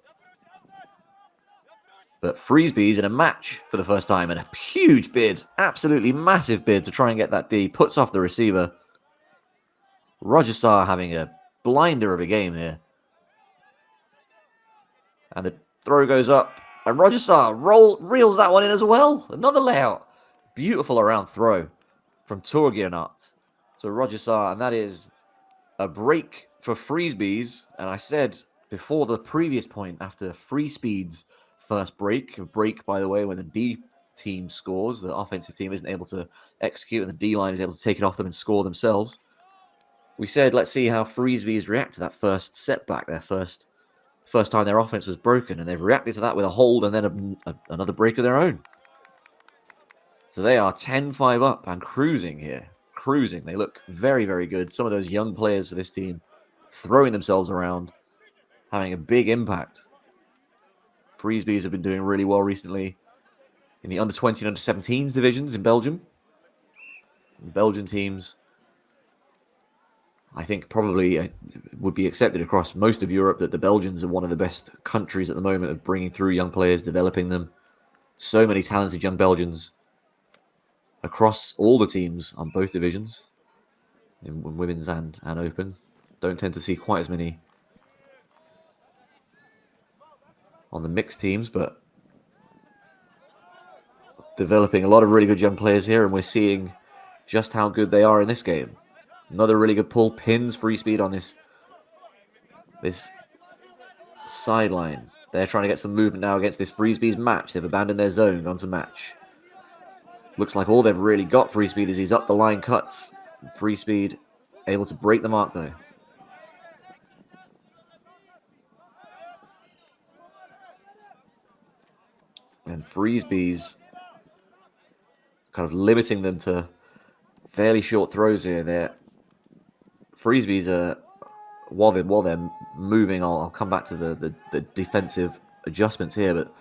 But Freezebees in a match for the first time, and a huge bid, absolutely massive bid to try and get that D, puts off the receiver. Roger Sarr having a blinder of a game here. And the throw goes up, and Roger Sarr reels that one in as well. Another layout. Beautiful around throw from Torgiernat to Roger Sarr, and that is a break for Freezebees. And I said before the previous point, after Freespeed's first break, a break, by the way, when the D team scores, the offensive team isn't able to execute, and the D line is able to take it off them and score themselves. We said, let's see how Freezebees react to that first setback, their first time their offense was broken, and they've reacted to that with a hold and then another break of their own. So they are 10-5 up and cruising here. Cruising. They look very, very good. Some of those young players for this team throwing themselves around, having a big impact. Freezebees have been doing really well recently in the under-20 and under-17s divisions in Belgium. The Belgian teams, I think, probably would be accepted across most of Europe that the Belgians are one of the best countries at the moment of bringing through young players, developing them. So many talented young Belgians across all the teams on both divisions, in women's and open. Don't tend to see quite as many on the mixed teams, but developing a lot of really good young players here, and we're seeing just how good they are in this game. Another really good pull, pins Freespeed on this sideline. They're trying to get some movement now against this Freespeed's match. They've abandoned their zone, gone to match. Looks like all they've really got Freespeed is these up the line cuts. Freespeed able to break the mark though. And Freespeed's kind of limiting them to fairly short throws here. Freespeed's while they're moving, I'll come back to the defensive adjustments here, but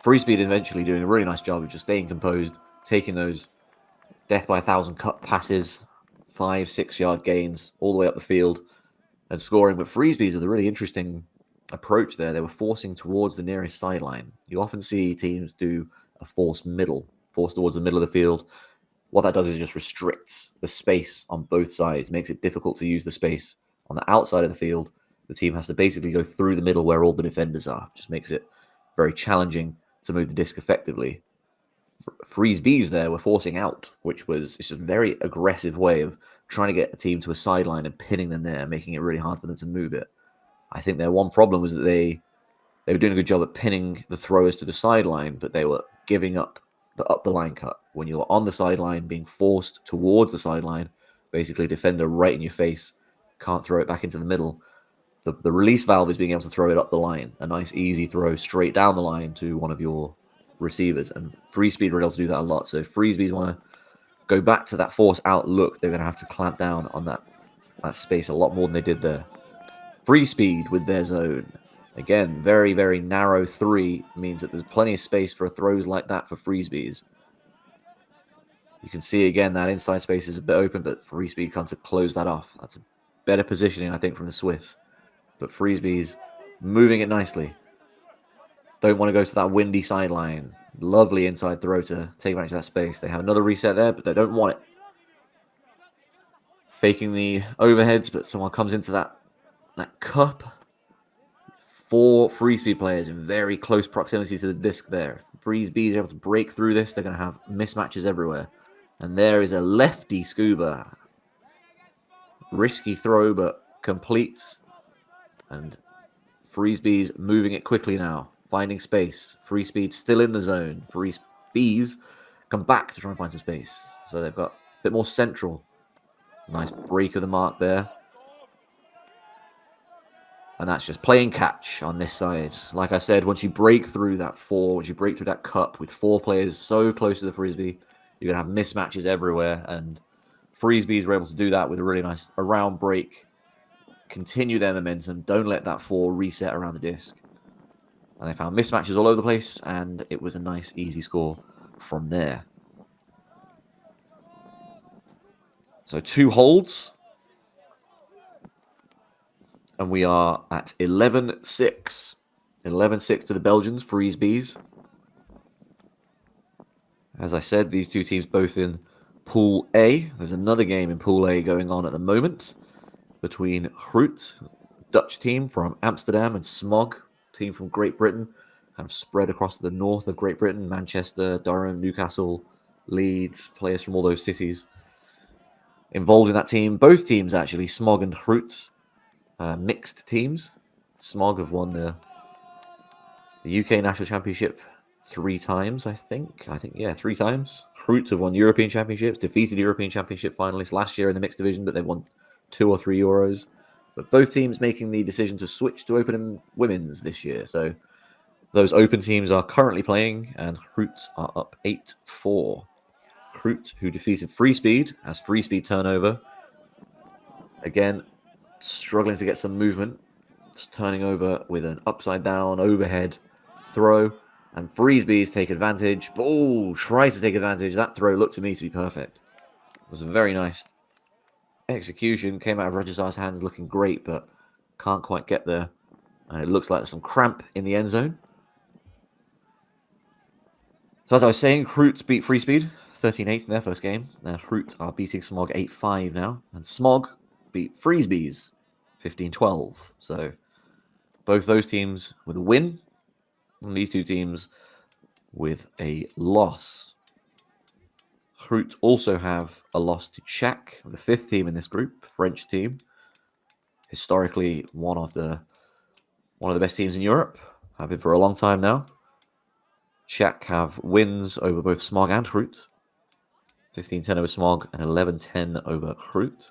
Freespeed eventually doing a really nice job of just staying composed, taking those death by 1,000 cut passes, 5-6 yard gains all the way up the field and scoring. But Freespeed with a really interesting approach there. They were forcing towards the nearest sideline. You often see teams do a force towards the middle of the field. What that does is just restricts the space on both sides, makes it difficult to use the space on the outside of the field. The team has to basically go through the middle where all the defenders are. Just makes it very challenging to move the disc effectively. Beezzz there were forcing out, which was it's just a very aggressive way of trying to get a team to a sideline and pinning them there, making it really hard for them to move it. I think their one problem was that they were doing a good job at pinning the throwers to the sideline, but they were giving up the line cut. When you're on the sideline, being forced towards the sideline, basically defender right in your face, can't throw it back into the middle. The release valve is being able to throw it up the line, a nice easy throw straight down the line to one of your receivers, and Freespeed were able to do that a lot. So if Freespeed want to go back to that force out look, they're going to have to clamp down on that space a lot more than they did there. Freespeed with their zone. Again, very, very narrow 3 means that there's plenty of space for throws like that for Freespeeds. You can see again that inside space is a bit open, but Freespeed comes to close that off. That's a better positioning, I think, from the Swiss. But Freespeed's moving it nicely. Don't want to go to that windy sideline. Lovely inside throw to take advantage of that space. They have another reset there, but they don't want it. Faking the overheads, but someone comes into that cup. 4 Freespeed players in very close proximity to the disc there. Freespeed are able to break through this. They're going to have mismatches everywhere. And there is a lefty scuba. Risky throw, but completes. And Freespeed's moving it quickly now. Finding space. Freespeed still in the zone. Freespeeds come back to try and find some space. So they've got a bit more central. Nice break of the mark there. And that's just playing catch on this side. Like I said, once you break through that 4, once you break through that cup with 4 players so close to the Frisbee, you're going to have mismatches everywhere. And Freespeeds were able to do that with a really nice around break. Continue their momentum. Don't let that 4 reset around the disc. And they found mismatches all over the place. And it was a nice, easy score from there. So 2 holds. And we are at 11-6. 11-6 to the Belgians, Freespeeds. As I said, these 2 teams both in Pool A. There's another game in Pool A going on at the moment between Groot, Dutch team from Amsterdam, and Smog, team from Great Britain, kind of spread across the north of Great Britain, Manchester, Durham, Newcastle, Leeds, players from all those cities involved in that team. Both teams, actually, Smog and Groot, mixed teams. Smog have won the UK National Championship 3 times, I think. Yeah, 3 times. Groot have won European Championships, defeated European Championship finalists last year in the mixed division, but they've won 2 or 3 Euros. But both teams making the decision to switch to Open and Women's this year. So those Open teams are currently playing, and Groot are up 8-4. Groot, who defeated Freespeed, as Freespeed turnover. Again, struggling to get some movement. It's turning over with an upside down overhead throw. And Freespeeds take advantage. Oh, tries to take advantage. That throw looked to me to be perfect. It was a very nice execution. Came out of Regisar's hands looking great, but can't quite get there. And it looks like there's some cramp in the end zone. So as I was saying, Groot beat Freespeed 13-8 in their first game. Now Groot are beating Smog 8-5 now. And Smog beat Freespeeds 15-12. So both those teams with a win. And these 2 teams with a loss. Groot also have a loss to Czech, the 5th team in this group, French team. Historically, one of the best teams in Europe. Have been for a long time now. Czech have wins over both Smog and Hrut. 15-10 over Smog and 11-10 over Hrut.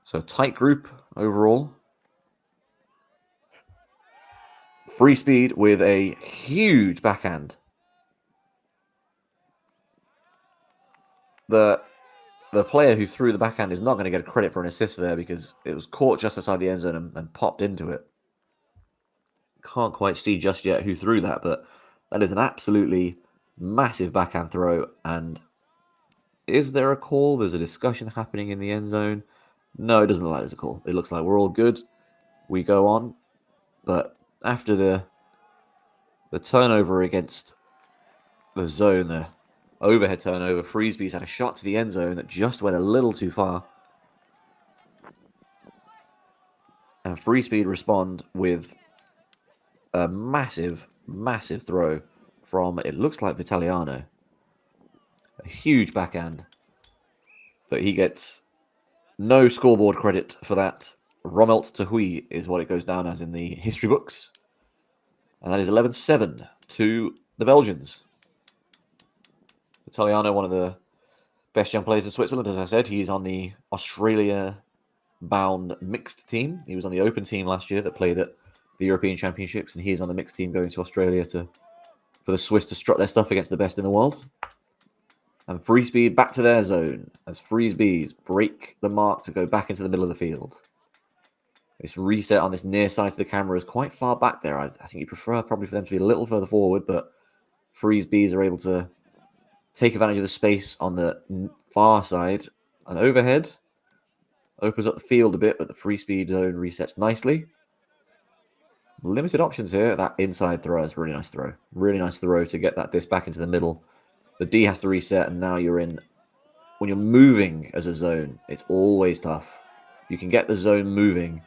So tight group overall. Freespeed with a huge backhand. The player who threw the backhand is not going to get credit for an assist there because it was caught just outside the end zone and popped into it. Can't quite see just yet who threw that, but that is an absolutely massive backhand throw. And is there a call? There's a discussion happening in the end zone. No, it doesn't look like there's a call. It looks like we're all good. We go on. But after the turnover against the zone, the overhead turnover, Freespeed's had a shot to the end zone that just went a little too far. And Freespeed respond with a massive, massive throw from, it looks like Vitaliano. A huge backhand. But he gets no scoreboard credit for that. Rommelt Tahui is what it goes down as in the history books. And that is 11-7 to the Belgians. Italiano, one of the best young players in Switzerland, as I said. He's on the Australia-bound mixed team. He was on the open team last year that played at the European Championships, and he's on the mixed team going to Australia for the Swiss to strut their stuff against the best in the world. And Freespeed back to their zone as Freezebees break the mark to go back into the middle of the field. This reset on this near side to the camera is quite far back there. I think you prefer probably for them to be a little further forward, but Freezebees are able to take advantage of the space on the far side. And overhead opens up the field a bit, but the Freespeed zone resets nicely. Limited options here. That inside throw is a really nice throw. Really nice throw to get that disc back into the middle. The D has to reset, and now you're in. When you're moving as a zone, it's always tough. You can get the zone moving.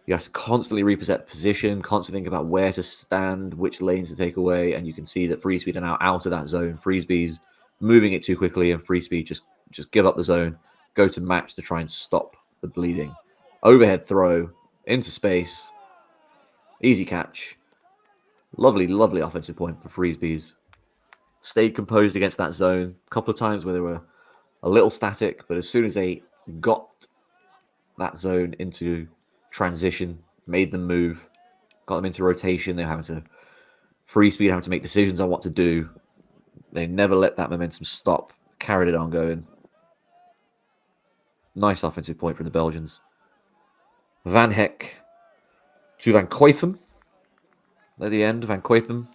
You have to constantly reset position, constantly think about where to stand, which lanes to take away, and you can see that Freespeed are now out of that zone. Freespeed's moving it too quickly, and Freespeed just give up the zone, go to match to try and stop the bleeding. Overhead throw into space. Easy catch. Lovely, lovely offensive point for Freespeeds. Stayed composed against that zone. A couple of times where they were a little static, but as soon as they got that zone into transition, made them move, got them into rotation, they're having to Freespeed having to make decisions on what to do. They never let that momentum stop, carried it on going. Nice offensive point from the Belgians. Van Heck to Van Kooyfem at the end. Van Kooyfem,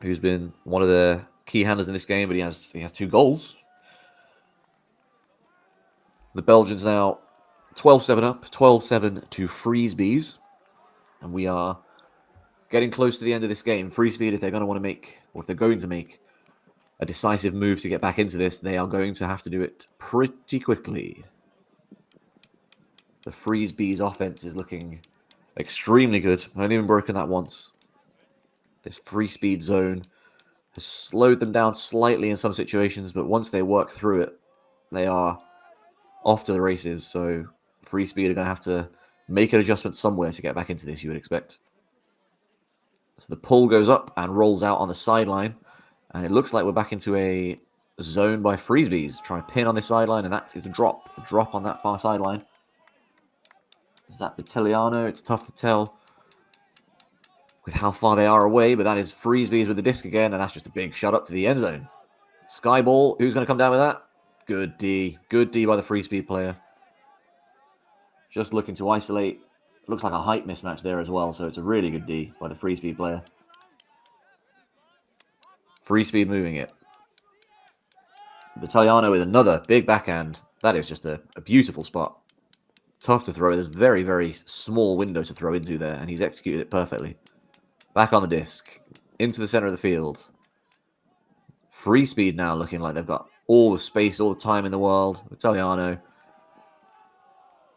who's been one of the key handlers in this game, but he has 2 goals. The Belgians now 12-7 up, 12-7 to Freezebees. And we are getting close to the end of this game. Freespeed, if they're going to want to make, or if they're going to make a decisive move to get back into this, they are going to have to do it pretty quickly. The Freezebees offense is looking extremely good. I've only been broken that once. This Freespeed zone has slowed them down slightly in some situations, but once they work through it, they are off to the races. So Freespeed are going to have to make an adjustment somewhere to get back into this, you would expect. So the pull goes up and rolls out on the sideline. And it looks like we're back into a zone by Freezebees. Trying to pin on this sideline, and that is a drop. A drop on that far sideline. Is that Vitaliano? It's tough to tell with how far they are away, but that is Freezebees with the disc again, and that's just a big shot up to the end zone. Sky ball, who's going to come down with that? Good D. Good D by the Freespeed player. Just looking to isolate. Looks like a height mismatch there as well, so it's a really good D by the Freespeed player. Freespeed moving it. Vitaliano with another big backhand. That is just a beautiful spot. Tough to throw. There's very, very small window to throw into there, and he's executed it perfectly. Back on the disc. Into the center of the field. Freespeed now looking like they've got all the space, all the time in the world. Vitaliano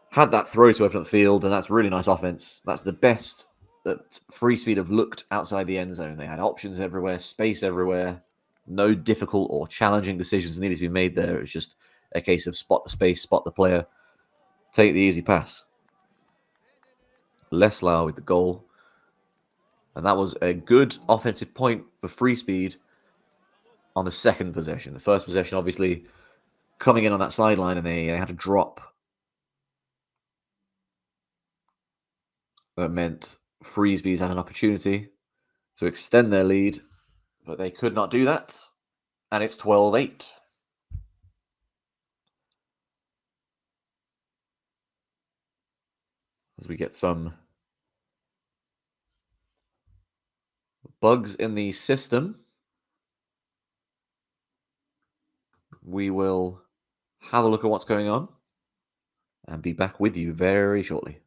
had that throw to open up the field, and that's really nice offense. That's the best that Freespeed have looked outside the end zone. They had options everywhere, space everywhere. No difficult or challenging decisions needed to be made there. It was just a case of spot the space, spot the player, take the easy pass. Leslau with the goal. And that was a good offensive point for Freespeed on the second possession. The first possession, obviously, coming in on that sideline, and they had to drop. That meant Freespeed had an opportunity to extend their lead, but they could not do that. And it's 12-8. As we get some bugs in the system, we will have a look at what's going on and be back with you very shortly.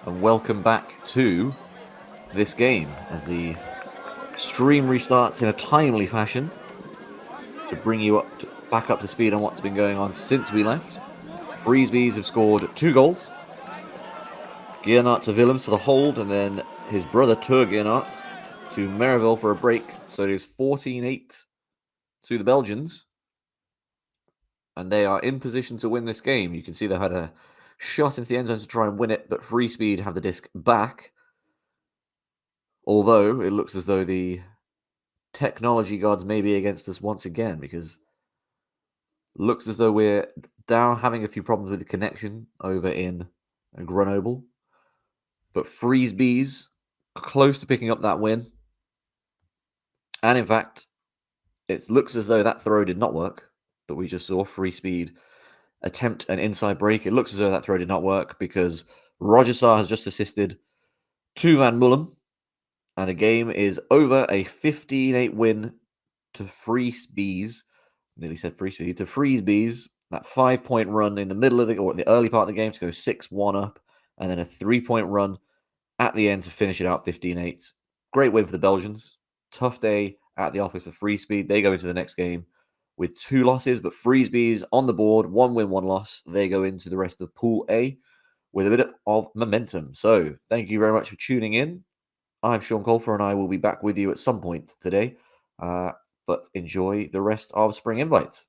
and welcome back to this game as the stream restarts in a timely fashion to bring you back up to speed on what's been going on since we left. Freespeed have scored 2 goals. Gearnart to Willems for the hold, and then his brother Tur Gearnart to Meriville for a break. So it is 14-8 to the Belgians. And they are in position to win this game. You can see they had a shot into the end zone to try and win it, but Freespeed have the disc back. Although it looks as though the technology gods may be against us once again, because it looks as though we're down having a few problems with the connection over in Grenoble. But Freezebees close to picking up that win. And in fact, it looks as though that throw did not work that we just saw. Freespeed attempt an inside break. It looks as though that throw did not work because Rogersar has just assisted to Van Mullen. And the game is over. A 15-8 win to Freespeed. Nearly said Freespeed. To Freespeed. That 5-point run in the middle of the early part of the game to go 6-1 up. And then a 3-point run at the end to finish it out 15-8. Great win for the Belgians. Tough day at the office for Freespeed. They go into the next game with 2 losses, but Freespeed's on the board, 1 win, 1 loss. They go into the rest of Pool A with a bit of momentum. So thank you very much for tuning in. I'm Sean Colfer, and I will be back with you at some point today. But enjoy the rest of Spring Invites.